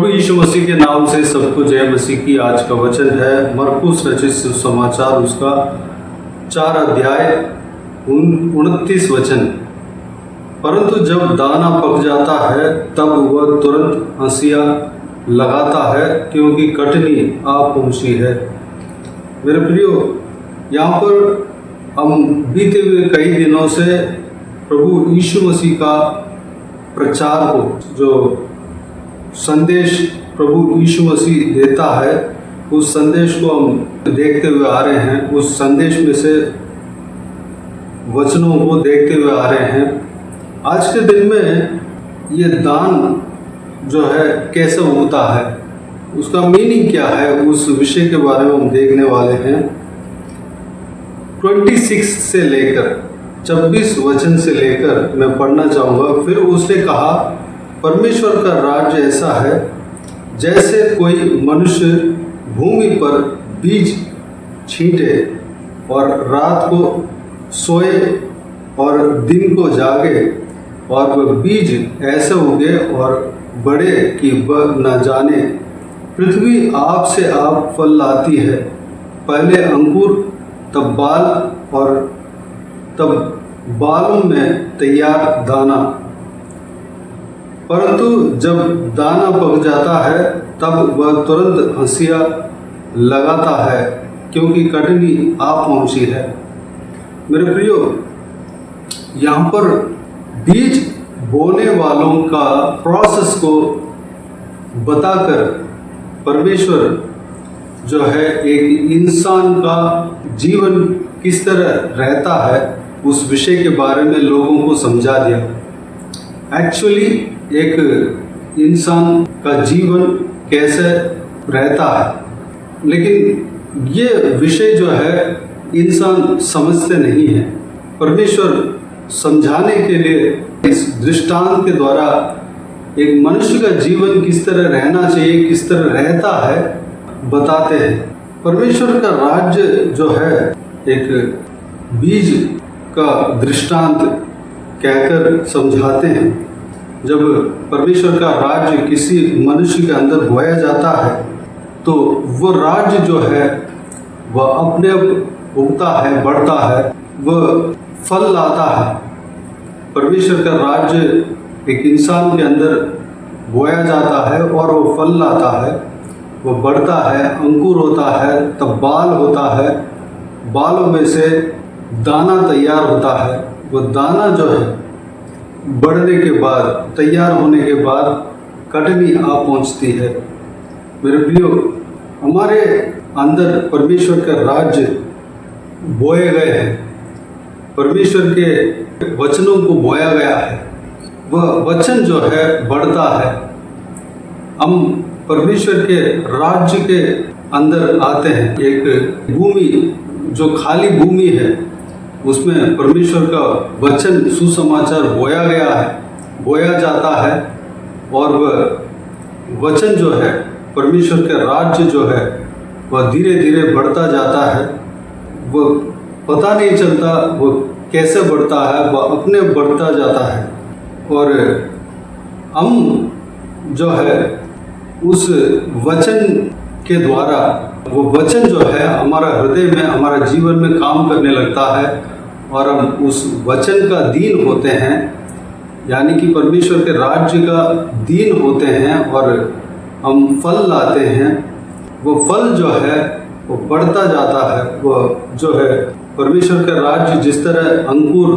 यीशु मसीह के नाम से सबको जय मसीह की। आज का वचन है मरकुस रचित सुसमाचार, उसका 4 अध्याय 29 वचन। परंतु जब दाना पक जाता है तब वह तुरंत हंसिया लगाता है, क्योंकि कटनी आ पहुंची है। मेरे प्रियो, यहाँ पर हम बीते हुए कई दिनों से प्रभु यीशु मसीह का प्रचार को, जो संदेश प्रभु यीशु मसीह देता है, उस संदेश को हम देखते हुए आ रहे हैं। उस संदेश में से वचनों को देखते हुए आ रहे हैं। आज के दिन में ये दान जो है कैसे उगता है, उसका मीनिंग क्या है, उस विषय के बारे में हम देखने वाले हैं। 26 से लेकर 26 वचन से लेकर मैं पढ़ना चाहूँगा। फिर उसने कहा, परमेश्वर का राज्य ऐसा है जैसे कोई मनुष्य भूमि पर बीज छींटे और रात को सोए और दिन को जागे, और वह बीज ऐसे उगे और बड़े कि वह न जाने। पृथ्वी आप से आप फल लाती है, पहले अंकुर, तब बाल, और तब बालों में तैयार दाना। परंतु जब दाना पक जाता है तब वह तुरंत हंसिया लगाता है, क्योंकि कटनी आ पहुंची है। मेरे प्रियो, यहाँ पर बीज बोने वालों का प्रोसेस को बताकर परमेश्वर जो है एक इंसान का जीवन किस तरह रहता है, उस विषय के बारे में लोगों को समझा दिया। एक्चुअली एक इंसान का जीवन कैसे रहता है, लेकिन ये विषय जो है इंसान समझते नहीं है। परमेश्वर समझाने के लिए इस दृष्टांत के द्वारा एक मनुष्य का जीवन किस तरह रहना चाहिए, किस तरह रहता है, बताते हैं। परमेश्वर का राज्य जो है एक बीज का दृष्टांत कहकर समझाते हैं। जब परमेश्वर का राज्य किसी मनुष्य के अंदर बोया जाता है तो वो राज्य जो है वह अपने आप उगता है, बढ़ता है, वह फल लाता है। परमेश्वर का राज्य एक इंसान के अंदर बोया जाता है और वो फल लाता है, वह बढ़ता है, अंकुर होता है, तब बाल होता है, बालों में से दाना तैयार होता है। वो दाना जो है बढ़ने के बाद, तैयार होने के बाद कटनी आ पहुंचती है। मेरे प्रियो, हमारे अंदर परमेश्वर का राज्य बोए गए हैं, परमेश्वर के वचनों को बोया गया है। वह वचन जो है बढ़ता है। हम परमेश्वर के राज्य के अंदर आते हैं। एक भूमि जो खाली भूमि है, उसमें परमेश्वर का वचन सुसमाचार बोया गया है, बोया जाता है, और वह वचन जो है, परमेश्वर का राज्य जो है, वह धीरे धीरे बढ़ता जाता है। वह पता नहीं चलता वो कैसे बढ़ता है, वह अपने बढ़ता जाता है। और हम जो है उस वचन के द्वारा, वो वचन जो है हमारा हृदय में, हमारा जीवन में काम करने लगता है, और हम उस वचन का दीन होते हैं, यानी कि परमेश्वर के राज्य का दीन होते हैं, और हम फल लाते हैं। वो फल जो है वो बढ़ता जाता है। वो जो है परमेश्वर का राज्य जिस तरह अंकुर,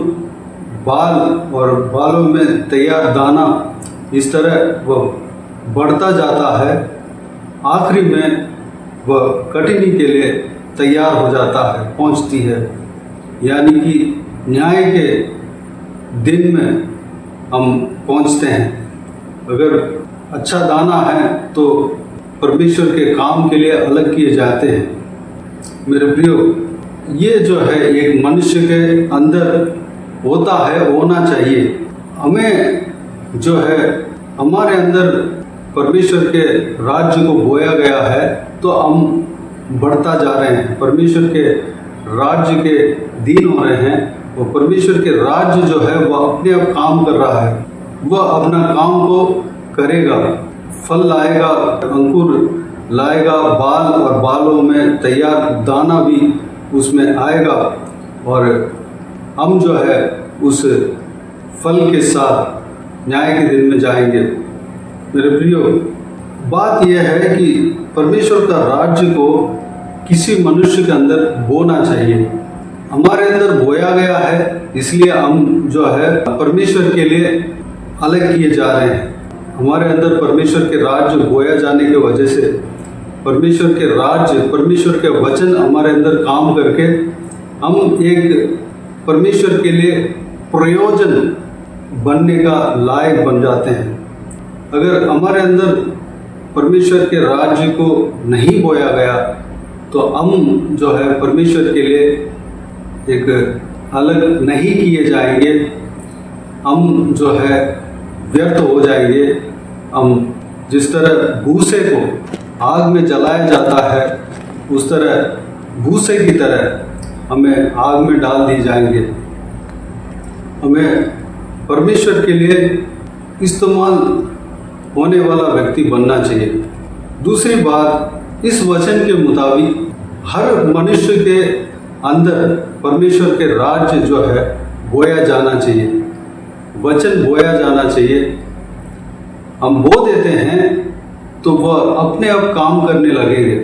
बाल और बालों में तैयार दाना, इस तरह वह बढ़ता जाता है। आखिरी में वह कटनी के लिए तैयार हो जाता है, पहुंचती है, यानी कि न्याय के दिन में हम पहुंचते हैं। अगर अच्छा दाना है तो परमेश्वर के काम के लिए अलग किए जाते हैं। मेरे प्रियो, ये जो है एक मनुष्य के अंदर होता है, होना चाहिए। हमें जो है हमारे अंदर परमेश्वर के राज्य को बोया गया है, तो हम बढ़ता जा रहे हैं, परमेश्वर के राज्य के दीन हो रहे हैं। वो परमेश्वर के राज्य जो है वह अपने आप काम कर रहा है, वह अपना काम को करेगा। फल लाएगा, अंकुर लाएगा, बाल और बालों में तैयार दाना भी उसमें आएगा और हम जो है उस फल के साथ न्याय के दिन में जाएंगे। मेरे प्रियो, बात यह है कि परमेश्वर का राज्य को किसी मनुष्य के अंदर बोना चाहिए। हमारे अंदर बोया गया है, इसलिए हम जो है परमेश्वर के लिए अलग किए जा रहे हैं। हमारे अंदर परमेश्वर के राज्य बोया जाने की वजह से परमेश्वर के राज्य, परमेश्वर के वचन हमारे अंदर काम करके हम एक परमेश्वर के लिए प्रयोजन बनने का लायक बन जाते हैं। अगर हमारे अंदर परमेश्वर के राज्य को नहीं बोया गया तो हम जो है परमेश्वर के लिए एक अलग नहीं किए जाएंगे, हम जो है व्यर्थ हो जाएंगे। हम जिस तरह भूसे को आग में जलाया जाता है, उस तरह भूसे की तरह हमें आग में डाल दिए जाएंगे। हमें परमेश्वर के लिए इस्तेमाल होने वाला व्यक्ति बनना चाहिए। दूसरी बात, इस वचन के मुताबिक हर मनुष्य के अंदर परमेश्वर के राज्य जो है बोया जाना चाहिए, वचन बोया जाना चाहिए। हम बो देते हैं तो वह अपने आप काम करने लगेंगे।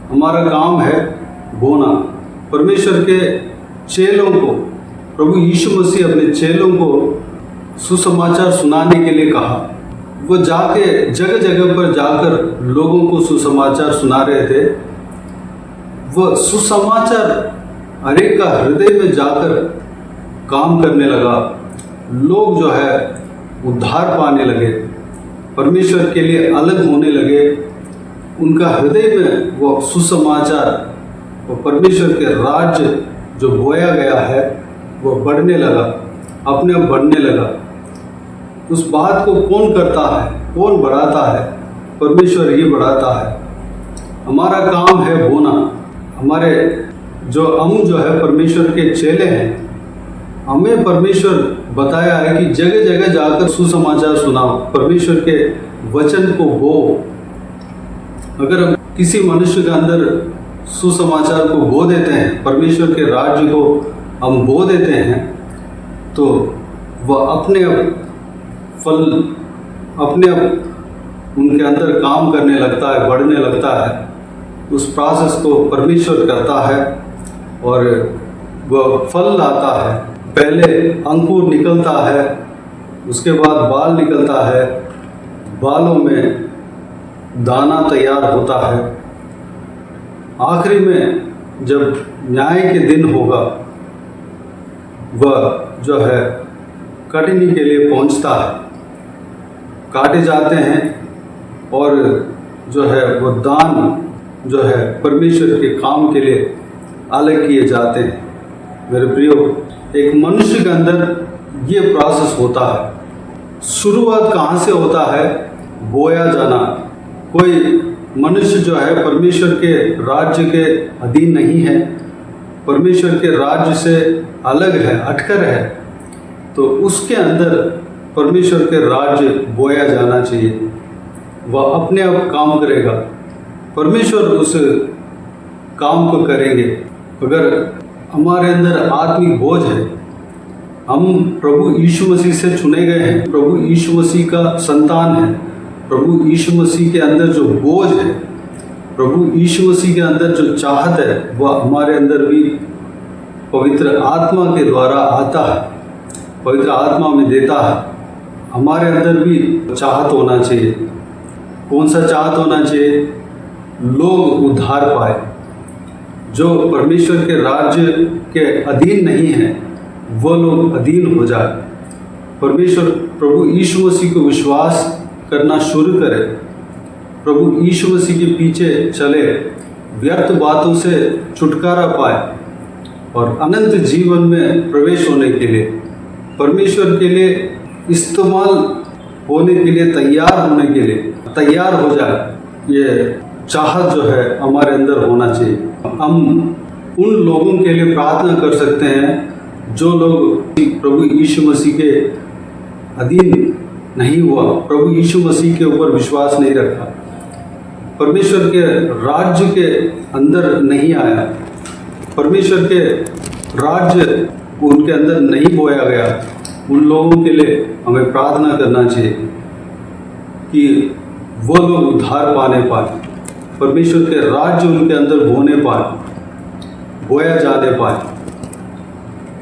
हमारा काम है बोना। परमेश्वर के चेलों को, प्रभु यीशु मसीह अपने चेलों को सुसमाचार सुनाने के लिए कहा। वो जाके जगह जगह पर जाकर लोगों को सुसमाचार सुना रहे थे। वह सुसमाचार हर एक का हृदय में जाकर काम करने लगा। लोग जो है उद्धार पाने लगे, परमेश्वर के लिए अलग होने लगे। उनका हृदय में वो सुसमाचार, वो परमेश्वर के राज्य जो बोया गया है वो बढ़ने लगा, अपने आप बढ़ने लगा। उस बात को कौन करता है, कौन बढ़ाता है? परमेश्वर ही बढ़ाता है। हमारा काम है बोना। हमारे हम जो है परमेश्वर के चेले हैं। हमें परमेश्वर बताया है कि जगह जगह जाकर सुसमाचार सुनाओ, परमेश्वर के वचन को बो। अगर हम किसी मनुष्य के अंदर सुसमाचार को बो देते हैं, परमेश्वर के राज्य को हम बो देते हैं, तो वह अपने आप फल, अपने आप उनके अंदर काम करने लगता है, बढ़ने लगता है। उस प्रोसेस को परमेश्वर करता है और वह फल लाता है। पहले अंकुर निकलता है, उसके बाद बाल निकलता है, बालों में दाना तैयार होता है। आखिरी में जब न्याय के दिन होगा, वह जो है कटनी के लिए पहुंचता है। काटे जाते हैं और जो है वो दान जो है परमेश्वर के काम के लिए अलग किए जाते हैं। मेरे प्रियो, एक मनुष्य के अंदर ये प्रोसेस होता है। शुरुआत कहाँ से होता है? बोया जाना। कोई मनुष्य जो है परमेश्वर के राज्य के अधीन नहीं है, परमेश्वर के राज्य से अलग है, हटकर है, तो उसके अंदर परमेश्वर के राज्य बोया जाना चाहिए। वह अपने आप काम करेगा, परमेश्वर उस काम को करेंगे। अगर हमारे अंदर आत्मिक बोझ है, हम प्रभु यीशु मसीह से चुने गए हैं, प्रभु यीशु मसीह का संतान है, प्रभु यीशु मसीह के अंदर जो बोझ है, प्रभु यीशु मसीह के अंदर जो चाहत है, वह हमारे अंदर भी पवित्र आत्मा के द्वारा आता है, पवित्र आत्मा में देता है। हमारे अंदर भी चाहत होना चाहिए। कौन सा चाहत होना चाहिए? लोग उद्धार पाए। जो परमेश्वर के राज्य के अधीन नहीं है, वो लोग अधीन हो जाए। परमेश्वर प्रभु यीशु मसीह को विश्वास करना शुरू करे, प्रभु यीशु मसीह के पीछे चले, व्यर्थ बातों से छुटकारा पाए और अनंत जीवन में प्रवेश होने के लिए, परमेश्वर के लिए इस्तेमाल होने के लिए, तैयार होने के लिए तैयार हो जाए। ये चाहत जो है हमारे अंदर होना चाहिए। हम उन लोगों के लिए प्रार्थना कर सकते हैं जो लोग प्रभु यीशु मसीह के अधीन नहीं हुआ, प्रभु यीशु मसीह के ऊपर विश्वास नहीं रखा, परमेश्वर के राज्य के अंदर नहीं आया, परमेश्वर के राज्य उनके अंदर नहीं बोया गया, उन लोगों के लिए हमें प्रार्थना करना चाहिए कि वो लोग उद्धार पाने पाए, परमेश्वर के राज्य उनके अंदर बोने पाए, बोया जाने पाए,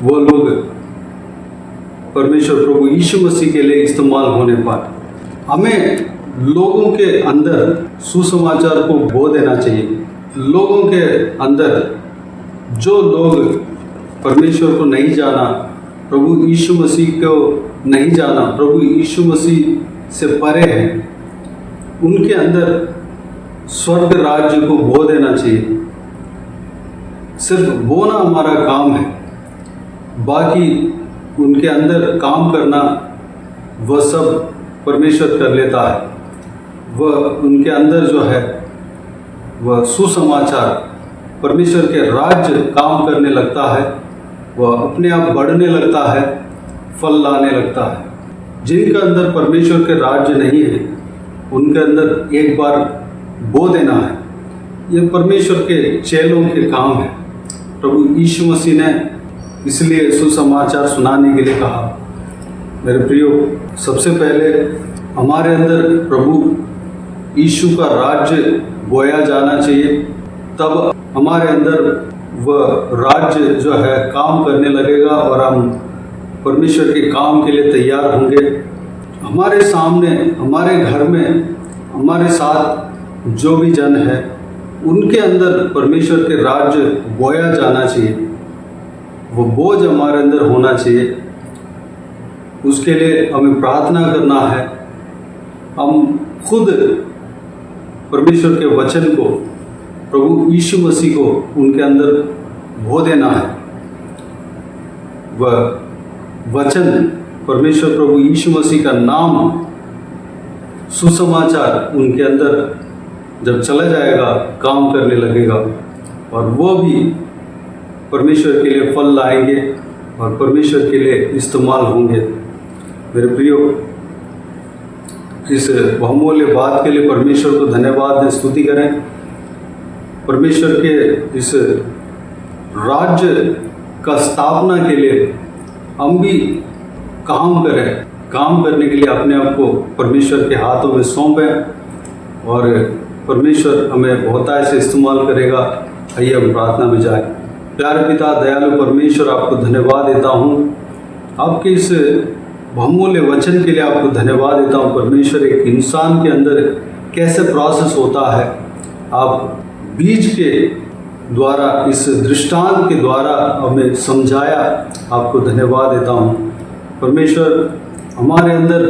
वो लोग परमेश्वर प्रभु यीशु मसीह के लिए इस्तेमाल होने पाए। हमें लोगों के अंदर सुसमाचार को बो देना चाहिए। लोगों के अंदर जो लोग परमेश्वर को नहीं जाना, प्रभु यीशु मसीह को नहीं जाना, प्रभु यीशु मसीह से परे हैं, उनके अंदर स्वर्ग राज्य को बो देना चाहिए। सिर्फ बोना हमारा काम है, बाकी उनके अंदर काम करना वह सब परमेश्वर कर लेता है। वह उनके अंदर जो है वह सुसमाचार, परमेश्वर के राज्य काम करने लगता है, वह अपने आप बढ़ने लगता है, फल लाने लगता है। जिनके अंदर परमेश्वर के राज्य नहीं है, उनके अंदर एक बार बो देना है। यह परमेश्वर के चेलों के काम है। प्रभु यीशु मसीह ने इसलिए सुसमाचार सुनाने के लिए कहा। मेरे प्रियो, सबसे पहले हमारे अंदर प्रभु यीशु का राज्य बोया जाना चाहिए, तब हमारे अंदर वह राज्य जो है काम करने लगेगा और हम परमेश्वर के काम के लिए तैयार होंगे। हमारे सामने, हमारे घर में, हमारे साथ जो भी जन है, उनके अंदर परमेश्वर के राज्य बोया जाना चाहिए। वो बोझ हमारे अंदर होना चाहिए। उसके लिए हमें प्रार्थना करना है। हम खुद परमेश्वर के वचन को, प्रभु यीशु मसीह को उनके अंदर बो देना है। वह वचन, परमेश्वर प्रभु यीशु मसीह का नाम, सुसमाचार उनके अंदर जब चला जाएगा, काम करने लगेगा और वो भी परमेश्वर के लिए फल लाएंगे और परमेश्वर के लिए इस्तेमाल होंगे। मेरे प्रियो, इस बहुमूल्य बात के लिए परमेश्वर को धन्यवाद दें, स्तुति करें। परमेश्वर के इस राज्य का स्थापना के लिए हम भी काम करें। काम करने के लिए अपने आप को परमेश्वर के हाथों में सौंपें और परमेश्वर हमें बहुतायत से इस्तेमाल करेगा। आइए हम प्रार्थना में जाएं। प्यारे पिता, दयालु परमेश्वर, आपको धन्यवाद देता हूँ। आपके इस बहुमूल्य वचन के लिए आपको धन्यवाद देता हूँ। परमेश्वर, एक इंसान के अंदर कैसे प्रोसेस होता है, आप बीज के द्वारा, इस दृष्टांत के द्वारा हमें समझाया। आपको धन्यवाद देता हूँ। परमेश्वर, हमारे अंदर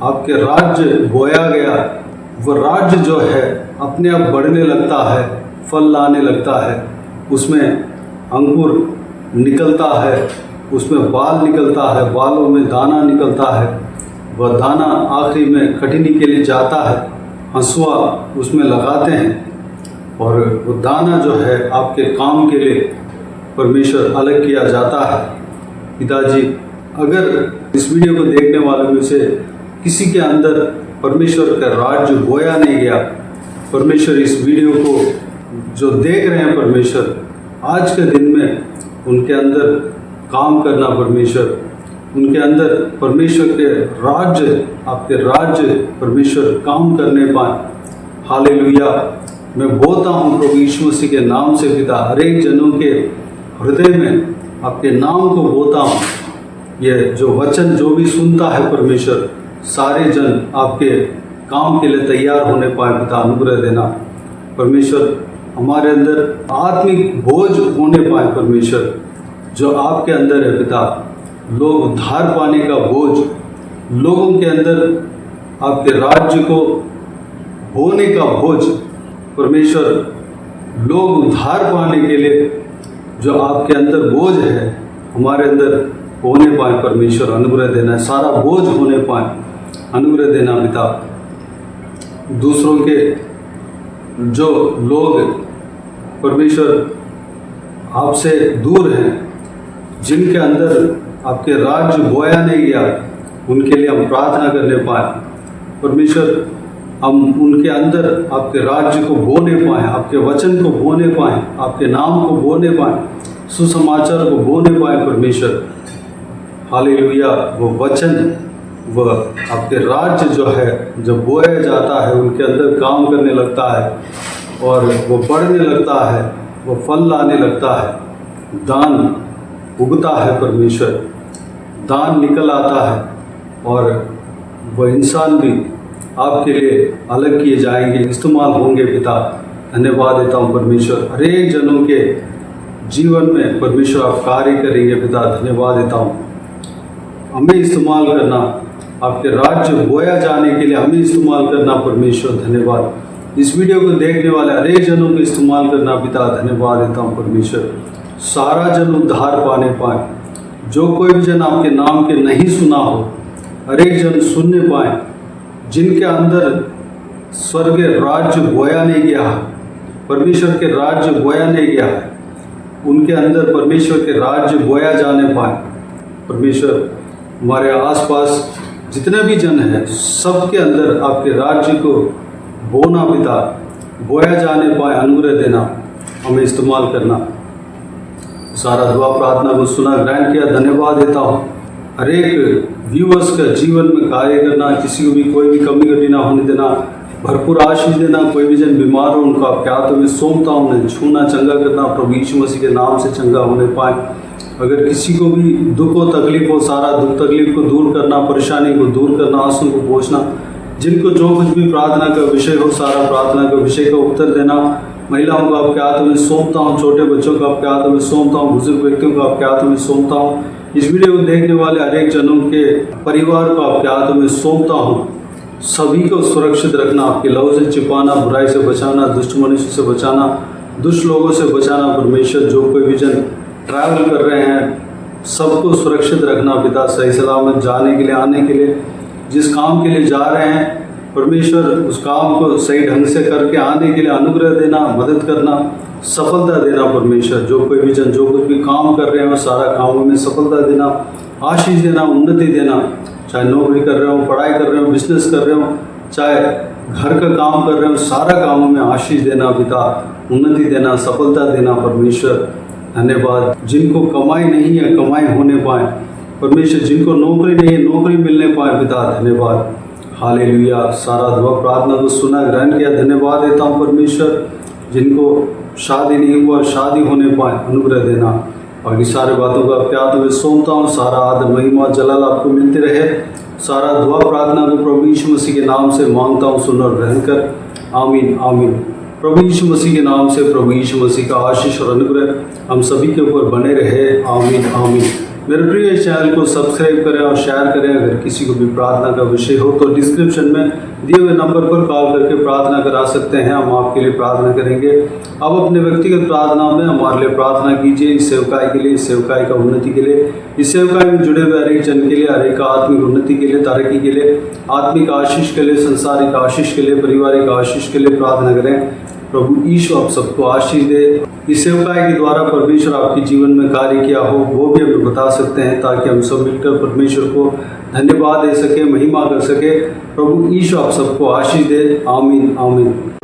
आपके राज्य बोया गया, वह राज्य जो है अपने आप बढ़ने लगता है, फल लाने लगता है, उसमें अंकुर निकलता है, उसमें बाल निकलता है, बालों में दाना निकलता है, वह दाना आखिरी में कटनी के लिए जाता है, हंसुआ उसमें लगाते हैं और वो दाना जो है आपके काम के लिए परमेश्वर अलग किया जाता है। पिताजी, अगर इस वीडियो को देखने वालों में से किसी के अंदर परमेश्वर का राज्य बोया नहीं गया, परमेश्वर इस वीडियो को जो देख रहे हैं, परमेश्वर आज के दिन में उनके अंदर काम करना, परमेश्वर उनके अंदर परमेश्वर के राज्य, आपके राज्य परमेश्वर काम करने पाए। हालेलुया। मैं बोलता हूँ प्रभु यीशु मसीह के नाम से पिता, हर एक जनों के हृदय में आपके नाम को बोलता हूँ। ये जो वचन जो भी सुनता है परमेश्वर, सारे जन आपके काम के लिए तैयार होने पाए पिता, अनुग्रह देना। परमेश्वर, हमारे अंदर आत्मिक बोझ होने पाए परमेश्वर, जो आपके अंदर है पिता, लोग उद्धार पाने का बोझ, लोगों के अंदर आपके राज्य को होने का बोझ, परमेश्वर लोग उद्धार पाने के लिए जो आपके अंदर बोझ है हमारे अंदर होने पाए परमेश्वर, अनुग्रह देना। सारा बोझ होने पाए, अनुग्रह देना पिता। दूसरों के जो लोग परमेश्वर आपसे दूर हैं, जिनके अंदर आपके राज्य बोया नहीं गया, उनके लिए हम प्रार्थना करने पाएँ। परमेश्वर, हम उनके अंदर आपके राज्य को बोने पाएँ, आपके वचन को बोने पाएँ, आपके नाम को बोने पाएँ, सुसमाचार को बोने पाएँ। परमेश्वर हालेलुया, वो वचन, वह आपके राज्य जो है, जब बोया जाता है उनके अंदर काम करने लगता है और वो बढ़ने लगता है, वो फल लाने लगता है, दान उगता है। परमेश्वर, दान निकल आता है और वह इंसान भी आपके लिए अलग किए जाएंगे, इस्तेमाल होंगे। पिता, धन्यवाद देता हूँ परमेश्वर, हर एक जनों के जीवन में परमेश्वर आप कार्य करेंगे। पिता, धन्यवाद देता हूँ, हमें इस्तेमाल करना, आपके राज्य बोया जाने के लिए हमें इस्तेमाल करना। परमेश्वर धन्यवाद, इस वीडियो को देखने वाले हर एक जनों को इस्तेमाल करना। पिता, धन्यवाद देता हूँ परमेश्वर, सारा जन उद्धार पाने पाए, जो कोई भी जन आपके नाम के नहीं सुना हो, हर एक जन सुनने पाए, जिनके अंदर स्वर्ग राज्य बोया नहीं गया है, परमेश्वर के राज्य बोया नहीं गया है, उनके अंदर परमेश्वर के राज्य बोया जाने पाए। परमेश्वर, हमारे आसपास जितने भी जन हैं, सबके अंदर आपके राज्य को बोना पिता, बोया जाने पाए, अनुग्रह देना, हमें इस्तेमाल करना। सारा दुआ प्रार्थना को सुना, ग्रहण किया, धन्यवाद देता हूँ। हर एक व्यूअर्स का जीवन में कार्य करना, किसी को भी कोई भी कमी घटी ना होने देना, भरपूर आशीष देना। कोई भी जन बीमार हो, उनको आपके हाथों में सौंपता हूँ, उन्हें छूना, चंगा करना, प्रभु यीशु मसीह के नाम से चंगा होने पाए। अगर किसी को भी दुख हो, तकलीफ हो, सारा दुख तकलीफ को दूर करना, परेशानी को दूर करना, आंसू को पोंछना, जिनको जो कुछ भी प्रार्थना का विषय हो, सारा प्रार्थना का विषय का उत्तर देना। महिलाओं को आपके हाथों में सौंपता हूँ, छोटे बच्चों को आपके हाथों में सौंपता हूँ, बुजुर्ग व्यक्तियों को आपके हाथों में सौंपता हूँ। इस वीडियो को देखने वाले हर एक जनों के परिवार को आपके हाथों में सौंपता हूँ। सभी को सुरक्षित रखना, आपके लहू से छिपाना, बुराई से बचाना, दुष्ट मनुष्य से बचाना, दुष्ट लोगों से बचाना। परमेश्वर, जो कोई भी जन ट्रैवल कर रहे हैं, सबको सुरक्षित रखना पिता, सही सलामत जाने के लिए, आने के लिए, जिस काम के लिए जा रहे हैं, परमेश्वर उस काम को सही ढंग से करके आने के लिए अनुग्रह देना, मदद करना, सफलता देना। परमेश्वर, जो कोई भी जन जो कुछ भी काम कर रहे हो, सारा कामों में सफलता देना, आशीष देना, उन्नति देना। चाहे नौकरी कर रहे हो, पढ़ाई कर रहे हो, बिजनेस कर रहे हो, चाहे घर का काम कर रहे हो, सारा कामों में आशीष देना पिता, उन्नति देना, सफलता देना। परमेश्वर धन्यवाद, जिनको कमाई नहीं है, कमाई होने पाए। परमेश्वर, जिनको नौकरी नहीं है, नौकरी मिलने पाए। पिता, धन्यवाद, हालेलुया। सारा दुआ प्रार्थना को सुना, ग्रहण किया, धन्यवाद देता हूँ परमेश्वर। जिनको शादी नहीं हुआ, शादी होने पाए, अनुग्रह देना। बाकी सारे बातों को आपके हाथों में सौंपता हूँ। सारा आदर, महिमा, जलाल आपको मिलते रहे। सारा दुआ प्रार्थना को प्रभु यीशु मसीह के नाम से मांगता हूँ, सुन और ग्रहण कर। आमीन, आमीन। प्रभु यीशु मसीह के नाम से प्रभु यीशु मसीह का आशीष और अनुग्रह हम सभी के ऊपर बने रहे। आमीन, आमीन। मेरे प्रिय, इस चैनल को सब्सक्राइब करें और शेयर करें। अगर किसी को भी प्रार्थना का विषय हो तो डिस्क्रिप्शन में दिए हुए नंबर पर कॉल करके प्रार्थना करा सकते हैं, हम आपके लिए प्रार्थना करेंगे। अब अपने व्यक्तिगत प्रार्थना में हमारे लिए प्रार्थना कीजिए, इस सेवकाई के लिए, इस सेवकाई का उन्नति के लिए, इस सेवकाई में जुड़े हुए हर एक जन के लिए, हर एक आत्मिक उन्नति के लिए, तरक्की के लिए, आत्मिक आशीष के लिए, संसारिक आशीष के लिए, पारिवारिक आशीष के लिए प्रार्थना करें। प्रभु यीशु आप सबको आशीष दे। इस सेवकाई के द्वारा परमेश्वर आपके जीवन में कार्य किया हो, वो भी हमें बता सकते हैं, ताकि हम सब मिलकर परमेश्वर को धन्यवाद दे सके, महिमा कर सके। प्रभु यीशु आप सबको आशीष दे। आमीन, आमीन।